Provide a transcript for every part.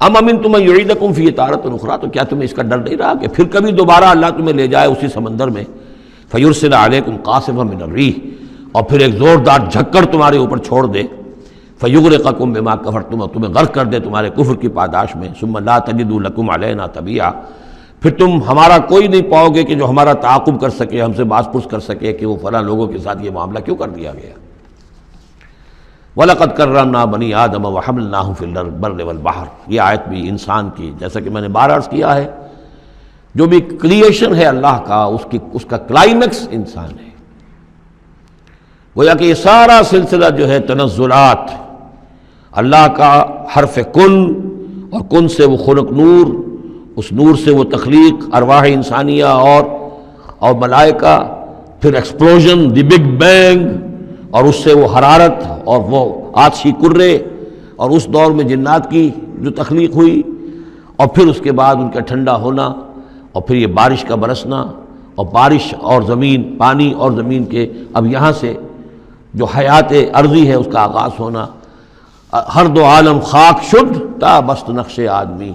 ام امنتم ان یعیدکم فیہ تارۃ اخری، تو کیا تمہیں اس کا ڈر نہیں رہا کہ پھر کبھی دوبارہ اللہ تمہیں لے جائے اسی سمندر میں، فیرسل علیکم قاصفا من الریح، اور پھر ایک زوردار جھکڑ تمہارے اوپر چھوڑ دے، فیغرقکم بما کفرتم، تمہیں غرق کر دے تمہارے کفر کی پاداش میں، ثم لا تجدوا لکم علینا تبیعا، پھر تم ہمارا کوئی نہیں پاؤ گے کہ جو ہمارا تعاقب کر سکے، ہم سے باز پرس کر سکے کہ وہ فلاں لوگوں کے ساتھ یہ معاملہ کیوں کر دیا گیا۔ وَلَقَدْ كَرَّمْنَا بَنِي آدَمَ وَحَمَلْنَاهُمْ فِي الْبَرِّ وَالْبَحْرِ، یہ آیت بھی انسان کی، جیسا کہ میں نے بار عرض کیا ہے، جو بھی کریشن ہے اللہ کا، اس کا کلائمیکس انسان ہے۔ گویا کہ یہ سارا سلسلہ جو ہے تنزلات، اللہ کا حرف کن، اور کن سے وہ خلق نور، اس نور سے وہ تخلیق ارواح انسانیہ اور ملائکہ، پھر ایکسپلوژن، دی بگ بینگ، اور اس سے وہ حرارت اور وہ آتشی کرے، اور اس دور میں جنات کی جو تخلیق ہوئی، اور پھر اس کے بعد ان کا ٹھنڈا ہونا، اور پھر یہ بارش کا برسنا، اور بارش اور زمین، پانی اور زمین کے اب یہاں سے جو حیات ارضی ہے اس کا آغاز ہونا، ہر دو عالم خاک شد تا بست نقش آدمی،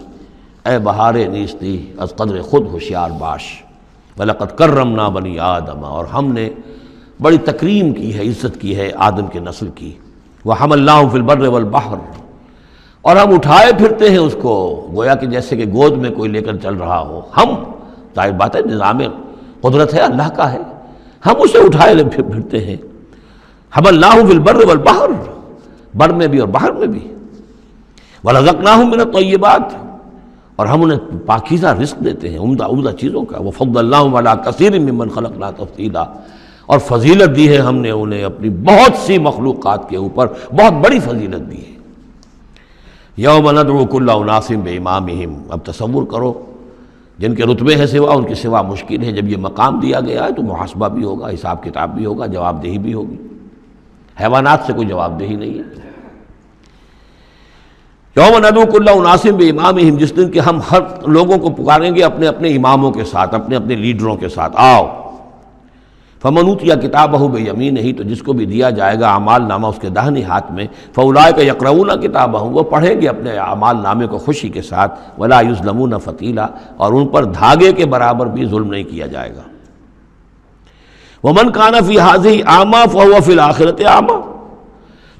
اے بہار نیستی از قدر خود ہوشیار باش، وَلَقَدْ كَرَّمْنَا بَنِي آدَمَ، اور ہم نے بڑی تکریم کی ہے، عزت کی ہے آدم کے نسل کی، وَحَمَلْنَاهُمْ فِي الْبَرِّ وَالْبَحْرِ، اور ہم اٹھائے پھرتے ہیں اس کو، گویا کہ جیسے کہ گود میں کوئی لے کر چل رہا ہو، ہم، ظاہر بات ہے نظام قدرت ہے اللہ کا ہے، ہم اسے اٹھائے پھرتے ہیں، حَمَلْنَاهُمْ فِي الْبَرِّ وَالْبَحْرِ، بر میں بھی اور بحر میں بھی، وَرَزَقْنَاهُمْ مِنَ الطَّيِّبَاتِ، اور ہم انہیں پاکیزہ رزق دیتے ہیں، عمدہ چیزوں کا، وَفَضَّلْنَاهُمْ عَلَىٰ كَثِيرٍ مِّمَّنْ خَلَقْنَا تَفْضِيلًا، اور فضیلت دی ہے ہم نے انہیں اپنی بہت سی مخلوقات کے اوپر، بہت بڑی فضیلت دی ہے۔ یوم ندعو کل اناس بامامہم، اب تصور کرو جن کے رتبے ہیں سوا، ان کے سوا مشکل ہے، جب یہ مقام دیا گیا ہے تو محاسبہ بھی ہوگا، حساب کتاب بھی ہوگا، جواب دہی بھی ہوگی، حیوانات سے کوئی جواب دہی نہیں ہے۔ یوم ندعو کل اناس بامامہم، جس دن کہ ہم ہر لوگوں کو پکاریں گے اپنے اپنے اماموں کے ساتھ، اپنے اپنے لیڈروں کے ساتھ، آؤ، فمن اوتی کتابہ بیمینہ، تو جس کو بھی دیا جائے گا اعمال نامہ اس کے داہنے ہاتھ میں، فاولئک یقرؤون کتابہم، وہ پڑھیں گے اپنے اعمال نامے کو خوشی کے ساتھ، ولا یظلمون فتیلا، اور ان پر دھاگے کے برابر بھی ظلم نہیں کیا جائے گا۔ ومن کان فی ہذہ اعمی فہو فی الآخرۃ اعمی،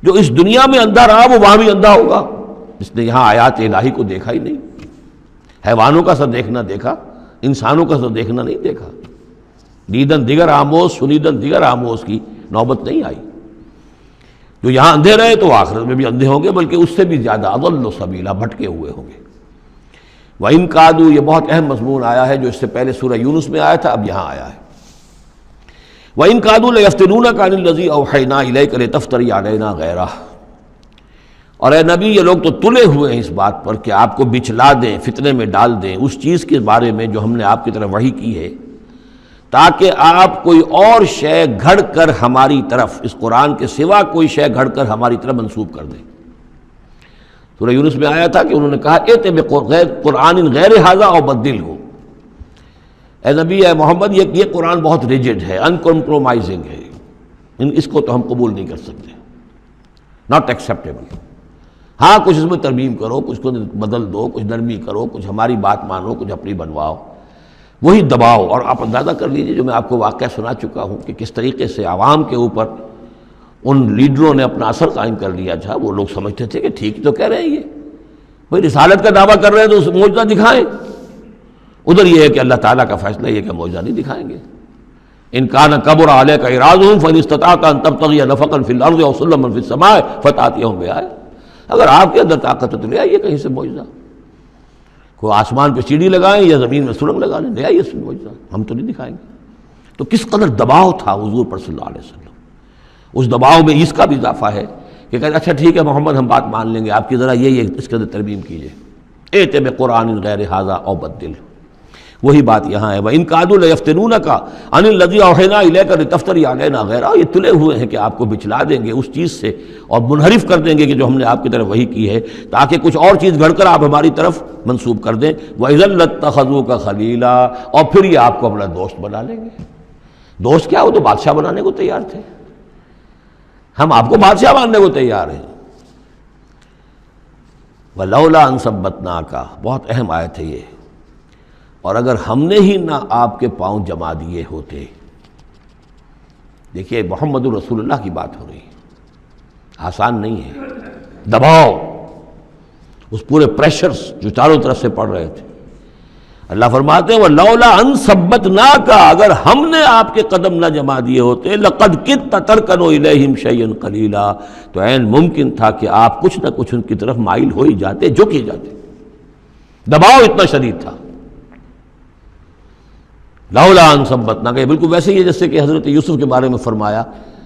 جو اس دنیا میں اندھا رہا وہ وہاں بھی اندھا ہوگا، جس نے یہاں آیات الہی کو دیکھا ہی نہیں، حیوانوں کا سا دیکھنا دیکھا، انسانوں کا سا دیکھنا نہیں دیکھا، دیدن دیگر آموز سنیدن دیگر آموز کی نوبت نہیں آئی۔ جو یہاں اندھے رہے تو آخرت میں بھی اندھے ہوں گے، بلکہ اس سے بھی زیادہ اضل سبیلا، بھٹکے ہوئے ہوں گے۔ وَإِن كَادُوا، یہ بہت اہم مضمون آیا ہے جو اس سے پہلے سورہ یونس میں آیا تھا، اب یہاں آیا ہے۔ وَإِن كَادُوا لَيَفْتِنُونَكَ عَنِ الَّذِي أَوْحَيْنَا إِلَيْكَ لِتَفْتَرِيَ عَلَيْنَا غَيْرَهُ، اور اے نبی یہ لوگ تو تلے ہوئے ہیں اس بات پر کہ آپ کو بچلا دیں، فتنے میں ڈال دیں اس چیز کے بارے میں جو ہم نے آپ کی طرف وحی کی ہے، تاکہ آپ کوئی اور شے گھڑ کر ہماری طرف، اس قرآن کے سوا کوئی شے گھڑ کر ہماری طرف منسوب کر دیں۔ سورہ یونس میں آیا تھا کہ انہوں نے کہا ایت بقرآن غیر ھذا او بدلہ، اے نبی اے محمد یہ قرآن بہت ریجڈ ہے، ان کمپرومائزنگ ہے، اس کو تو ہم قبول نہیں کر سکتے، ناٹ ایکسیپٹیبل۔ ہاں کچھ اس میں ترمیم کرو، کچھ کو بدل دو، کچھ نرمی کرو، کچھ ہماری بات مانو، کچھ اپنی بنواؤ، وہی دباؤ۔ اور آپ اندازہ کر لیجئے جو میں آپ کو واقعہ سنا چکا ہوں کہ کس طریقے سے عوام کے اوپر ان لیڈروں نے اپنا اثر قائم کر لیا تھا۔ وہ لوگ سمجھتے تھے کہ ٹھیک تو کہہ رہے ہیں، یہ بھائی رسالت کا دعویٰ کر رہے ہیں تو معجزہ دکھائیں، ادھر یہ ہے کہ اللہ تعالیٰ کا فیصلہ یہ کہ معجزہ نہیں دکھائیں گے۔ ان کان کبر علیک اعراضهم فان استطعت ان تبتغی نفقا فی الارض او سلما فی السماء فتاتیہم بآیۃ، اگر آپ کے اندر طاقت ہے تو لے آئیے کہیں سے معجزہ، کوئی آسمان پہ سیڑھی لگائیں یا زمین میں سرنگ لگا لیں، لے آئیے اس معجزہ، ہم تو نہیں دکھائیں گے۔ تو کس قدر دباؤ تھا حضور پر صلی اللہ علیہ وسلم۔ اس دباؤ میں اس کا بھی اضافہ ہے کہ کہتے اچھا ٹھیک ہے محمد ہم بات مان لیں گے، آپ کی ذرا یہ اس کے اندر ترمیم کیجیے، ایت بقرآن غیر ھذا او بدل، وہی بات یہاں ہے۔ وَإِن كَادُوا لَيَفْتِنُونَكَ عَنِ الَّذِي أَوْحَيْنَا إِلَيْكَ لِتَفْتَرِيَ عَلَيْنَا غَيْرَهُ، یہ تلے ہوئے ہیں کہ آپ کو بچلا دیں گے اس چیز سے اور منحرف کر دیں گے کہ جو ہم نے آپ کی طرف وحی کی ہے، تاکہ کچھ اور چیز گھڑ کر آپ ہماری طرف منسوب کر دیں۔ وَإِذًا لَاتَّخَذُوكَ خَلِيلًا، اور پھر یہ آپ کو اپنا دوست بنا لیں گے۔ دوست کیا، وہ تو بادشاہ بنانے کو تیار تھے، ہم آپ کو بادشاہ ماننے کو تیار ہیں۔ وَلَوْلَا أَن ثَبَّتْنَاكَ، بہت اہم آیت ہے یہ، اور اگر ہم نے ہی نہ آپ کے پاؤں جما دیے ہوتے۔ دیکھیے محمد الرسول اللہ کی بات ہو رہی ہے، آسان نہیں ہے، دباؤ، اس پورے پریشرز جو چاروں طرف سے پڑ رہے تھے۔ اللہ فرماتے ہیں وَلَوْلَا أَن ثَبَّتْنَاكَ، اگر ہم نے آپ کے قدم نہ جما دیے ہوتے، لَقَدْ كِدتَّ تَرْكَنُ إِلَيْهِمْ شَيْئًا قَلِيلًا، تو عین ممکن تھا کہ آپ کچھ نہ کچھ ان کی طرف مائل ہو ہی جاتے، جھک ہی جاتے، دباؤ اتنا شدید تھا۔ لولا ان ثبتناک، بالکل ویسے ہی ہے جیسے کہ حضرت یوسف کے بارے میں فرمایا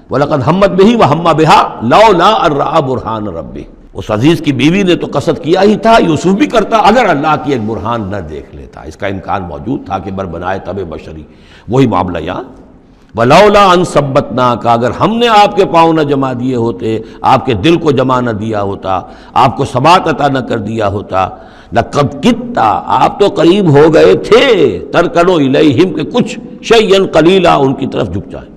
وَلَقَدْ هَمَّتْ بِهِ وَهَمَّ بِهَا لَوْلَا أَن رَأَىٰ بُرْهَانَ رَبِّهِ، اس عزیز کی بیوی نے تو قصد کیا ہی تھا، یوسف بھی کرتا، اگر اللہ کی ایک برہان نہ دیکھ لیتا، اس کا امکان موجود تھا کہ بنائے تب بشری، وہی معاملہ یہاں وَلَوْلَا أَن ثَبَّتْنَاكَ، اگر ہم نے آپ کے پاؤں نہ جما دیے ہوتے، آپ کے دل کو جما نہ دیا ہوتا، آپ کو ثبات عطا نہ کر دیا ہوتا، لَقَدْ كِدتَّ، آپ تو قریب ہو گئے تھے، تَرْكَنُ إِلَيْهِمْ کہ کچھ شَيْئًا قَلِيلًا ان کی طرف جھک جائیں۔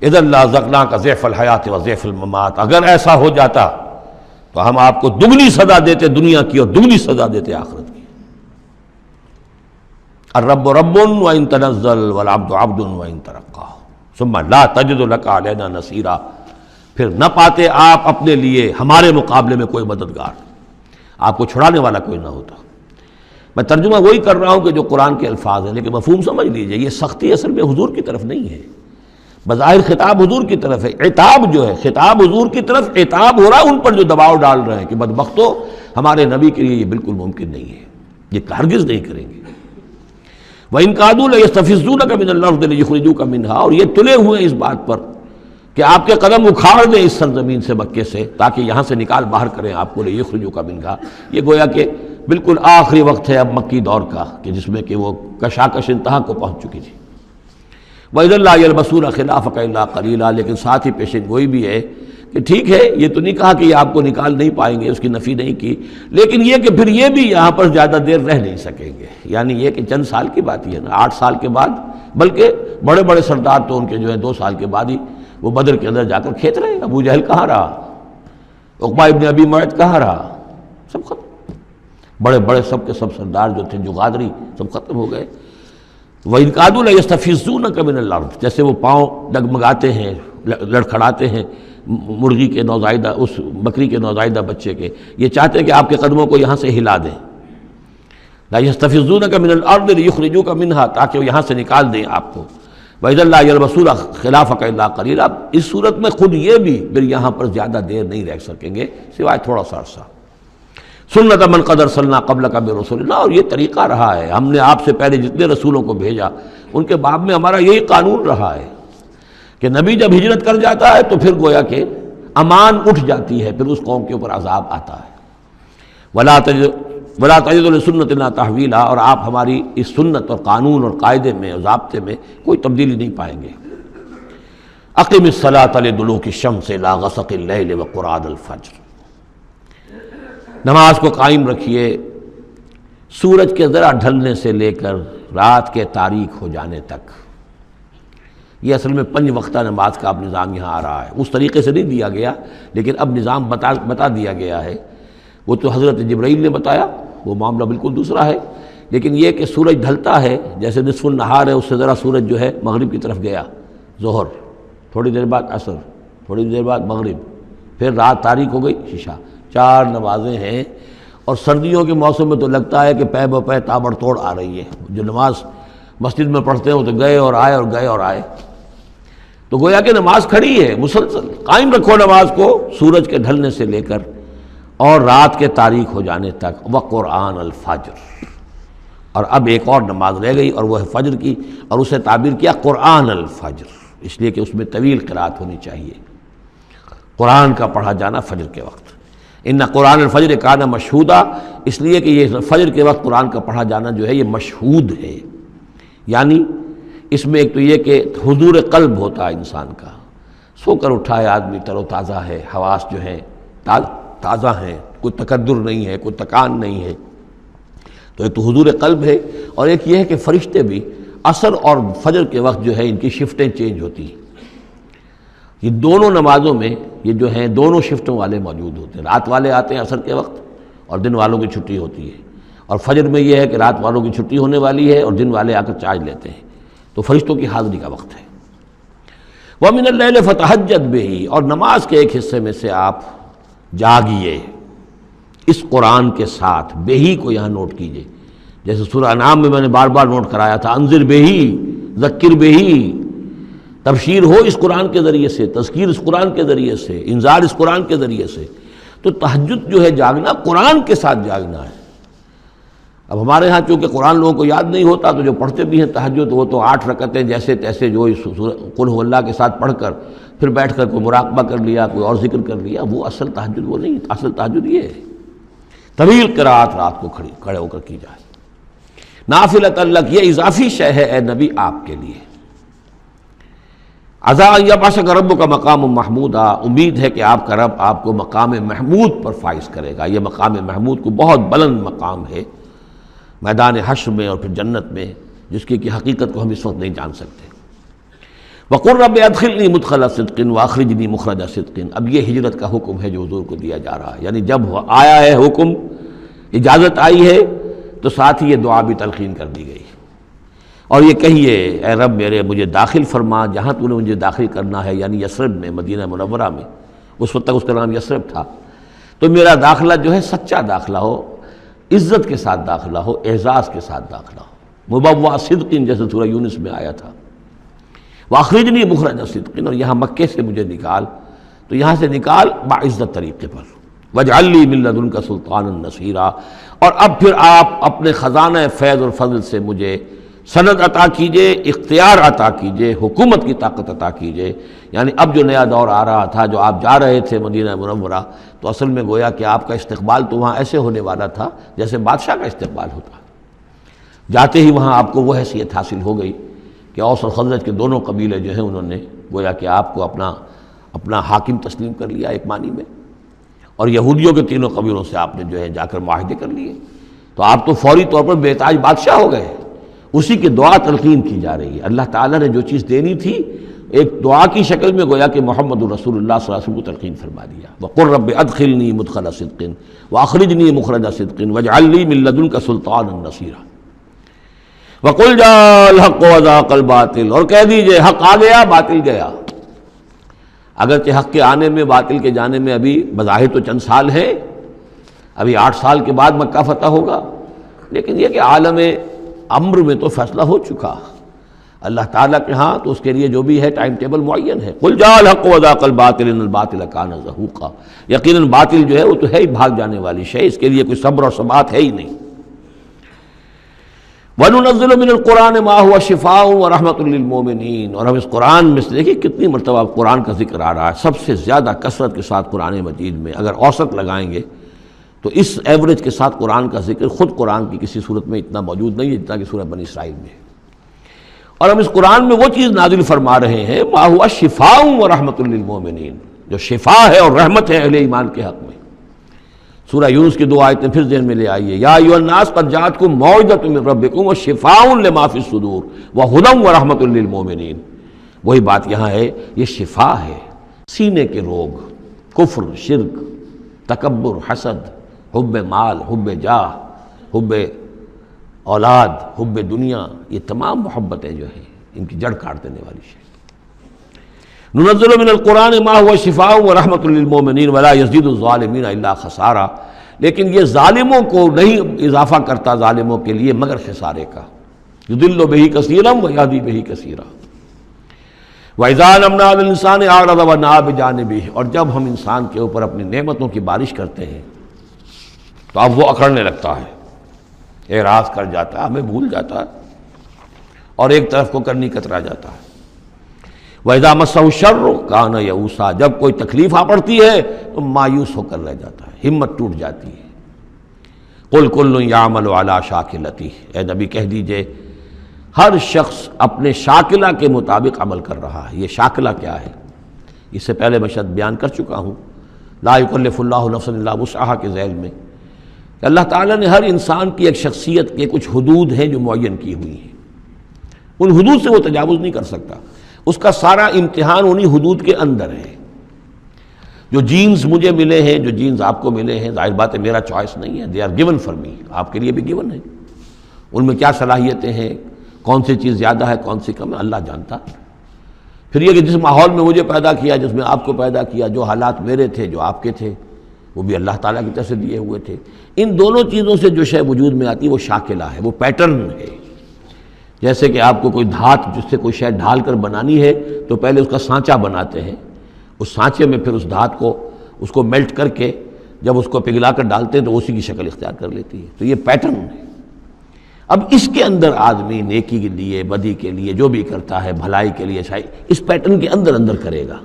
اِذًا لَأَذَقْنَاكَ ضِعْفَ الْحَيَاةِ وَضِعْفَ الْمَمَاتِ، اگر ایسا ہو جاتا تو ہم آپ کو دگنی سزا دیتے دنیا کی اور دگنی سزا دیتے آخرت کی۔ الرب رب وإن تنزل والعبد عبد وإن ترقى ثم لا تجد لك علينا نصيرا، پھر نہ پاتے آپ اپنے لیے ہمارے مقابلے میں کوئی مددگار، آپ کو چھڑانے والا کوئی نہ ہوتا۔ میں ترجمہ وہی کر رہا ہوں کہ جو قرآن کے الفاظ ہیں، لیکن مفہوم سمجھ لیجئے، یہ سختی اصل میں حضور کی طرف نہیں ہے، بظاہر خطاب حضور کی طرف ہے، عتاب جو ہے خطاب حضور کی طرف، عتاب ہو رہا ہے ان پر جو دباؤ ڈال رہے ہیں کہ بدبختو، ہمارے نبی کے لیے یہ بالکل ممکن نہیں ہے، یہ ہرگز نہیں کریں گے۔ وَإِن كَادُوا لَيَسْتَفِزُّونَكَ مِنَ الْأَرْضِ لِيُخْرِجُوكَ مِنْهَا، اور یہ تلے ہوئے ہیں اس بات پر کہ آپ کے قدم اکھاڑ دیں اس سرزمین سے، مکے سے، تاکہ یہاں سے نکال باہر کریں آپ کو، لِيُخْرِجُوكَ مِنْهَا، یہ گویا کہ بالکل آخری وقت ہے اب مکی دور کا کہ جس میں کہ وہ کشاکش انتہا کو پہنچ چکی تھی۔ وَإِذًا لَا يَلْبَسُونَ خِلَافَكَ إِلَّا قَلِيلًا، لیکن ساتھ ہی پیشن گوئی بھی ہے کہ ٹھیک ہے، یہ تو نہیں کہا کہ یہ آپ کو نکال نہیں پائیں گے، اس کی نفی نہیں کی، لیکن یہ کہ پھر یہ بھی یہاں پر زیادہ دیر رہ نہیں سکیں گے، یعنی یہ کہ چند سال کی بات ہی ہے نا، 8 سال کے بعد، بلکہ بڑے بڑے سردار تو ان کے جو ہیں 2 سال کے بعد ہی وہ بدر کے اندر جا کر کھیت رہے، ابو جہل کہاں رہا، عقبہ ابن ابی معیط کہاں رہا، سب ختم، بڑے بڑے سب کے سب سردار جو تھے جو غادری سب ختم ہو گئے۔ وَإِن كَادُوا لَيَسْتَفِزُّونَكَ مِنَ الْأَرْضِ، جیسے وہ پاؤں ڈگمگاتے ہیں، لڑکھڑاتے ہیں مرغی کے نوزائیدہ، اس بکری کے نوزائیدہ بچے کے، یہ چاہتے ہیں کہ آپ کے قدموں کو یہاں سے ہلا دیں، لَا يَسْتَفِزُّونَكَ مِنَ الْأَرْضِ لِيُخْرِجُوكَ مِنْهَا، تاکہ وہ یہاں سے نکال دیں آپ کو۔ وَإِذًا لَا يَلْبَسُونَ خِلَافَكَ إِلَّا قَلِيلًا، اس صورت میں خود یہ بھی پھر یہاں پر زیادہ دیر نہیں رہ سکیں گے سوائے تھوڑا سا عرصہ۔ سنت من قد ارسلنا قبلک من رسلنا، اور یہ طریقہ رہا ہے، ہم نے آپ سے پہلے جتنے رسولوں کو بھیجا ان کے باب میں ہمارا یہی قانون رہا ہے کہ نبی جب ہجرت کر جاتا ہے تو پھر گویا کہ امان اٹھ جاتی ہے، پھر اس قوم کے اوپر عذاب آتا ہے۔ ولا تجد لسنتنا تحویلا، اور آپ ہماری اس سنت اور قانون اور قاعدے میں اور ضابطے میں کوئی تبدیلی نہیں پائیں گے۔ اقم الصلاۃ لدلوک الشمس الی غسق اللیل وقرآن الفجر، نماز کو قائم رکھیے سورج کے ذرا ڈھلنے سے لے کر رات کے تاریک ہو جانے تک۔ یہ اصل میں 5 وقتہ نماز کا اب نظام یہاں آ رہا ہے، اس طریقے سے نہیں دیا گیا لیکن اب نظام بتا دیا گیا ہے۔ وہ تو حضرت جبرائیل نے بتایا، وہ معاملہ بالکل دوسرا ہے، لیکن یہ کہ سورج ڈھلتا ہے، جیسے نصف النہار ہے، اس سے ذرا سورج جو ہے مغرب کی طرف گیا، ظہر، تھوڑی دیر بعد عصر، تھوڑی دیر بعد مغرب، پھر رات تاریک ہو گئی، عشاء، 4 نمازیں ہیں۔ اور سردیوں کے موسم میں تو لگتا ہے کہ پے بپے تابڑ توڑ آ رہی ہے، جو نماز مسجد میں پڑھتے ہیں تو گئے اور آئے اور گئے اور آئے، تو گویا کہ نماز کھڑی ہے مسلسل، قائم رکھو نماز کو سورج کے ڈھلنے سے لے کر اور رات کے تاریک ہو جانے تک۔ وقرآن الفجر، اور اب ایک اور نماز رہ گئی اور وہ ہے فجر کی، اور اسے تعبیر کیا قرآن الفجر، اس لیے کہ اس میں طویل قرات ہونی چاہیے، قرآن کا پڑھا جانا فجر کے وقت۔ ان قرآن الفجر کان مشہودا، اس لیے کہ یہ فجر کے وقت قرآن کا پڑھا جانا جو ہے یہ مشہود ہے، یعنی اس میں ایک تو یہ کہ حضور قلب ہوتا ہے انسان کا، سو کر اٹھا ہے آدمی، تر و تازہ ہے، حواس جو ہیں تازہ ہیں، کوئی تکدر نہیں ہے، کوئی تکان نہیں ہے، تو ایک تو حضور قلب ہے، اور ایک یہ ہے کہ فرشتے بھی عصر اور فجر کے وقت جو ہے ان کی شفٹیں چینج ہوتی ہیں، یہ دونوں نمازوں میں یہ جو ہیں دونوں شفٹوں والے موجود ہوتے ہیں، رات والے آتے ہیں عصر کے وقت اور دن والوں کی چھٹی ہوتی ہے، اور فجر میں یہ ہے کہ رات والوں کی چھٹی ہونے والی ہے اور دن والے آ کر چارج لیتے ہیں، تو فرشتوں کی حاضری کا وقت ہے۔ وَمِنَ اللَّيْلِ فَتَہَجَّدْ بِهِ، اور نماز کے ایک حصے میں سے آپ جاگیے اس قرآن کے ساتھ۔ بہی کو یہاں نوٹ کیجئے، جیسے سورہ انعام میں نے بار بار نوٹ کرایا تھا، انذر بہی ذکر بہی، تبشیر ہو اس قرآن کے ذریعے سے، تذکیر اس قرآن کے ذریعے سے، انذار اس قرآن کے ذریعے سے۔ تو تہجد جو ہے جاگنا، قرآن کے ساتھ جاگنا ہے۔ اب ہمارے ہاں چونکہ قرآن لوگوں کو یاد نہیں ہوتا، تو جو پڑھتے بھی ہیں تہجد وہ تو 8 رکعتیں جیسے تیسے جو قل هو اللہ کے ساتھ پڑھ کر پھر بیٹھ کر کوئی مراقبہ کر لیا، کوئی اور ذکر کر لیا، وہ اصل تہجد وہ نہیں۔ اصل تہجد یہ ہے طویل قرات رات کو کھڑے ہو کر کی جائے، نافلۃ لک، یہ اضافی شے ہے اے نبی آپ کے لیے۔ عسیٰ ان یبعثک ربک مقام محمودا، امید ہے کہ آپ کا رب آپ کو مقام محمود پر فائز کرے گا۔ یہ مقام محمود کو بہت بلند مقام ہے میدان حشر میں اور پھر جنت میں، جس کی حقیقت کو ہم اس وقت نہیں جان سکتے۔ وَقُلْ رَبِّ أَدْخِلْنِي مُدْخَلَ صِدْقٍ وَأَخْرِجْنِي مُخْرَجَ صِدْقٍ۔ اب یہ ہجرت کا حکم ہے جو حضور کو دیا جا رہا ہے، یعنی جب آیا ہے حکم، اجازت آئی ہے، تو ساتھ ہی یہ دعا بھی تلقین کر دی گئی، اور یہ کہیے اے رب میرے مجھے داخل فرما جہاں تو نے مجھے داخل کرنا ہے، یعنی یثرب میں، مدینہ منورہ میں، اس وقت تک اس کا نام یثرب تھا۔ تو میرا داخلہ جو ہے سچا داخلہ ہو، عزت کے ساتھ داخلہ ہو، اعزاز کے ساتھ داخلہ ہو، مبوع صدق جیسے سورہ یونس میں آیا تھا، وَأَخْرِجْنِي مُخْرَجَ صِدْقٍ، اور یہاں مکے سے مجھے نکال، تو یہاں سے نکال باعزت طریقے پر، وَاجْعَلْ لِي مِن لَّدُنْكَ سُلْطَانًا نَصِيرًا، اور اب پھر آپ اپنے خزانہ فیض اور فضل سے مجھے سند عطا کیجئے، اختیار عطا کیجئے، حکومت کی طاقت عطا کیجئے۔ یعنی اب جو نیا دور آ رہا تھا، جو آپ جا رہے تھے مدینہ منورہ، تو اصل میں گویا کہ آپ کا استقبال تو وہاں ایسے ہونے والا تھا جیسے بادشاہ کا استقبال ہوتا۔ جاتے ہی وہاں آپ کو وہ حیثیت حاصل ہو گئی کہ اوس اور خزرج کے دونوں قبیلے جو ہیں انہوں نے گویا کہ آپ کو اپنا حاکم تسلیم کر لیا ایک معنی میں، اور یہودیوں کے تینوں قبیلوں سے آپ نے جو ہے جا کر معاہدے کر لیے، تو آپ تو فوری طور پر بے تاج بادشاہ ہو گئے۔ اسی کی دعا تلقین کی جا رہی ہے۔ اللہ تعالیٰ نے جو چیز دینی تھی ایک دعا کی شکل میں گویا کہ محمد رسول اللہ صلی اللہ علیہ وسلم کو تلقین فرما دیا۔ وَقُلْ رَبِّ أَدْخِلْنِي مُدْخَلَ صِدْقٍ وَأَخْرِجْنِي مُخْرَجَ صِدْقٍ وَاجْعَلْ لِي مِن لَّدُنْكَ سُلْطَانًا نَصِيرًا۔ وَقُلْ جَاءَ الْحَقُّ وَزَهَقَ الْبَاطِلُ، اور کہہ دیجئے حق آ گیا باطل گیا۔ اگرچہ حق کے آنے میں باطل کے جانے میں ابھی بظاہر تو چند سال ہے، ابھی 8 سال کے بعد مکہ فتح ہوگا، لیکن یہ کہ عالم امر میں تو فیصلہ ہو چکا اللہ تعالیٰ کے ہاں، تو اس کے لیے جو بھی ہے ٹائم ٹیبل معین ہے۔ قل جاء الحق وزهق الباطل ان الباطل کان زہوقا، یقیناً باطل جو ہے وہ تو ہے ہی بھاگ جانے والی شے، اس کے لیے کوئی صبر اور ثبات ہے ہی نہیں۔ وَنُنَزِّلُ مِنَ الْقُرْآنِ مَا هُوَ شِفَاءٌ وَرَحْمَةٌ لِّلْمُؤْمِنِينَ، اور ہم اس قرآن میں سے دیکھیے کتنی مرتبہ قرآن کا ذکر آ رہا ہے، سب سے زیادہ کثرت کے ساتھ قرآن مجید میں اگر اوسط لگائیں گے تو اس ایوریج کے ساتھ قرآن کا ذکر خود قرآن کی کسی صورت میں اتنا موجود نہیں ہے جتنا کہ سورہ بنی اسرائیل میں ہے۔ اور ہم اس قرآن میں وہ چیز نازل فرما رہے ہیں ما ہوا شفاء و رحمۃ للمؤمنین، جو شفا ہے اور رحمت ہے اہل ایمان کے حق میں۔ سورہ یونس کی 2 آیتیں پھر ذہن میں لے آئیے، یا ایھا الناس قد جاءتکم موعظۃ من ربکم وشفاء لما فی الصدور وہدی ورحمۃ للمؤمنین۔ وہی بات یہاں ہے، یہ شفا ہے، سینے کے روگ، کفر، شرک، تکبر، حسد، حب مال، حب جاہ، حب اولاد، حب دنیا، یہ تمام محبتیں جو ہیں ان کی جڑ کاٹ دینے والی شے۔ ننزل من القرآن ما هو شفاء ورحمۃ للمؤمنین ولا یزید الظالمین الا خسارا، لیکن یہ ظالموں کو نہیں اضافہ کرتا ظالموں کے لیے مگر خسارے کا۔ یضل بہ کثیرا ویہدی بہ کثیرا۔ وَإِذَا أَنْعَمْنَا عَلَى الْإِنسَانِ أَعْرَضَ وَنَأَىٰ بِجَانِبِهِ، اور جب ہم انسان کے اوپر اپنی نعمتوں کی بارش کرتے ہیں تو اب وہ اکڑنے لگتا ہے، اعراض کر جاتا ہے، ہمیں بھول جاتا ہے اور ایک طرف کو کرنی کترا جاتا ہے۔ وَإِذَا مَسَّهُ الشَّرُّ كَانَ يَئُوسًا، جب کوئی تکلیف آ پڑتی ہے تو مایوس ہو کر رہ جاتا ہے، ہمت ٹوٹ جاتی ہے۔ قُلْ كُلٌّ يَعْمَلُ عَلَىٰ شَاكِلَتِهِ، اے نبی کہہ دیجئے ہر شخص اپنے شاکلہ کے مطابق عمل کر رہا ہے۔ یہ شاکلہ کیا ہے؟ اس سے پہلے میں شاید بیان کر چکا ہوں، لا یکلف اللہ نفسا الا وسعہا کے ذیل میں، کہ اللہ تعالیٰ نے ہر انسان کی ایک شخصیت کے کچھ حدود ہیں جو معین کی ہوئی ہیں، ان حدود سے وہ تجاوز نہیں کر سکتا، اس کا سارا امتحان انہی حدود کے اندر ہے۔ جو جینز مجھے ملے ہیں، جو جینز آپ کو ملے ہیں، ظاہر بات ہے میرا چوائس نہیں ہے، they are given for me, آپ کے لیے بھی گیون ہے۔ ان میں کیا صلاحیتیں ہیں، کون سی چیز زیادہ ہے کون سی کم ہے، اللہ جانتا۔ پھر یہ کہ جس ماحول میں مجھے پیدا کیا، جس میں آپ کو پیدا کیا، جو حالات میرے تھے جو آپ کے تھے وہ بھی اللہ تعالیٰ کی طرف سے دیے ہوئے تھے۔ ان دونوں چیزوں سے جو شے وجود میں آتی ہے وہ شاکلہ ہے، وہ پیٹرن ہے۔ جیسے کہ آپ کو کوئی دھات جس سے کوئی شے ڈھال کر بنانی ہے تو پہلے اس کا سانچہ بناتے ہیں، اس سانچے میں پھر اس دھات کو اس کو میلٹ کر کے جب اس کو پگھلا کر ڈالتے ہیں تو اسی کی شکل اختیار کر لیتی ہے۔ تو یہ پیٹرن ہے۔ اب اس کے اندر آدمی نیکی کے لیے، بدی کے لیے، جو بھی کرتا ہے، بھلائی کے لیے، اچھائی، اس پیٹرن کے اندر اندر کرے گا،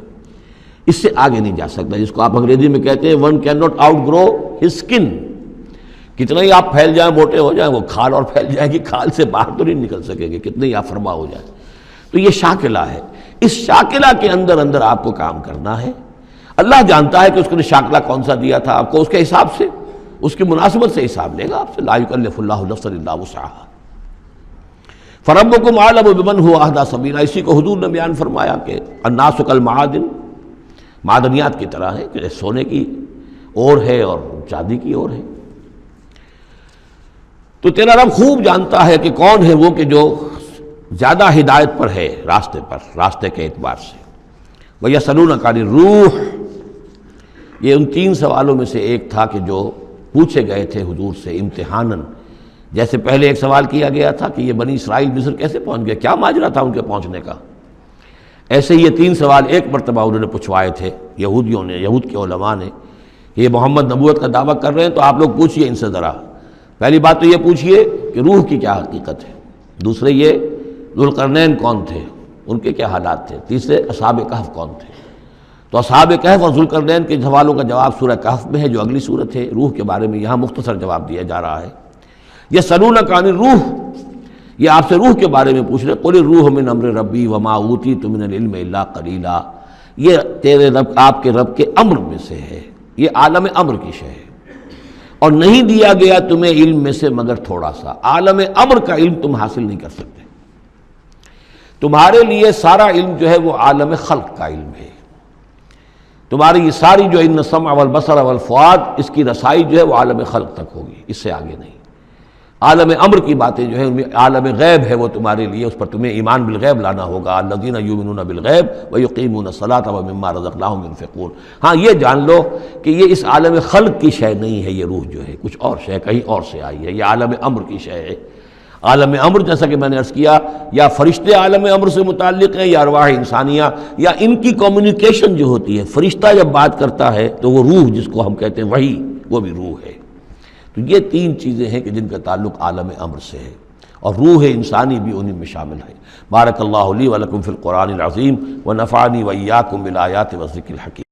اس سے آگے نہیں جا سکتا، جس کو آپ انگریزی میں کہتے ہیں one can not outgrow his skin. کتنا ہی آپ پھیل جائیں، موٹے ہو جائیں، وہ کھال اور پھیل جائے گی، کھال سے باہر تو نہیں نکل سکیں گے، کتنے ہی آپ فرما ہو جائیں۔ تو یہ شاکلہ ہے، اس شاکلہ کے اندر اندر آپ کو کام کرنا ہے۔ اللہ جانتا ہے کہ اس نے شاکلہ کون سا دیا تھا آپ کو، اس کے حساب سے، اس کی مناسبت سے حساب لے گا آپ سے۔ لا یکلف اللہ نفسا الا وسعها فربکم اعلم بمن هو اہدی سبیلا۔ اسی کو حضور نے بیان فرمایا کہ الناس کالمعادن، معدنیات کی طرح ہے کہ سونے کی اور ہے اور چاندی کی اور ہے۔ تو تیرا رب خوب جانتا ہے کہ کون ہے وہ کہ جو زیادہ ہدایت پر ہے، راستے پر، راستے کے اعتبار سے۔ وَيَسْأَلُونَكَ عَنِ الرُّوحِ، یہ ان 3 سوالوں میں سے ایک تھا کہ جو پوچھے گئے تھے حضور سے امتحاناً۔ جیسے پہلے ایک سوال کیا گیا تھا کہ یہ بنی اسرائیل مصر کیسے پہنچ گئے، کیا ماجرا تھا ان کے پہنچنے کا، ایسے یہ 3 سوال ایک مرتبہ انہوں نے پوچھوائے تھے یہودیوں نے، یہود کے علماء نے۔ یہ محمد نبوت کا دعویٰ کر رہے ہیں تو آپ لوگ پوچھئے ان سے ذرا، پہلی بات تو یہ پوچھئے کہ روح کی کیا حقیقت ہے، دوسرے یہ ذوالقرنین کون تھے، ان کے کیا حالات تھے، تیسرے اصحاب کہف کون تھے۔ تو اصحاب کہف اور ذوالقرنین کے سوالوں کا جواب سورہ کہف میں ہے جو اگلی سورت ہے۔ روح کے بارے میں یہاں مختصر جواب دیا جا رہا ہے۔ یسألونک عن الروح، یہ آپ سے روح کے بارے میں پوچھ رہے، قل الروح من امر ربی وما اوتیتم من العلم الا قلیلا، یہ تیرے رب، آپ کے رب کے امر میں سے ہے، یہ عالم امر کی شے ہے، اور نہیں دیا گیا تمہیں علم میں سے مگر تھوڑا سا۔ عالم امر کا علم تم حاصل نہیں کر سکتے، تمہارے لیے سارا علم جو ہے وہ عالم خلق کا علم ہے۔ تمہاری یہ ساری جو ان السمع والبصر والفؤاد، اس کی رسائی جو ہے وہ عالم خلق تک ہوگی، اس سے آگے نہیں۔ عالم امر کی باتیں جو ہیں ان میں عالم غیب ہے، وہ تمہارے لیے، اس پر تمہیں ایمان بالغیب لانا ہوگا۔ الذین یؤمنون بالغیب ویقیمون الصلاۃ ومما رزقناہم ینفقون۔ ہاں یہ جان لو کہ یہ اس عالم خلق کی شے نہیں ہے، یہ روح جو ہے کچھ اور شے، کہیں اور سے آئی ہے، یہ عالم امر کی شے ہے۔ عالم امر جیسا کہ میں نے عرض کیا، یا فرشتے عالم امر سے متعلق ہیں، یا ارواح انسانیہ، یا ان کی کمیونیکیشن جو ہوتی ہے، فرشتہ جب بات کرتا ہے تو وہ روح جس کو ہم کہتے ہیں وحی، وہ بھی روح ہے۔ تو یہ 3 چیزیں ہیں کہ جن کا تعلق عالم امر سے ہے، اور روح انسانی بھی انہیں میں شامل ہے۔ بارک اللہ لی و لکم فی القرآن العظیم ونفعنی وإیاکم بالآیات والذکر الحکیم۔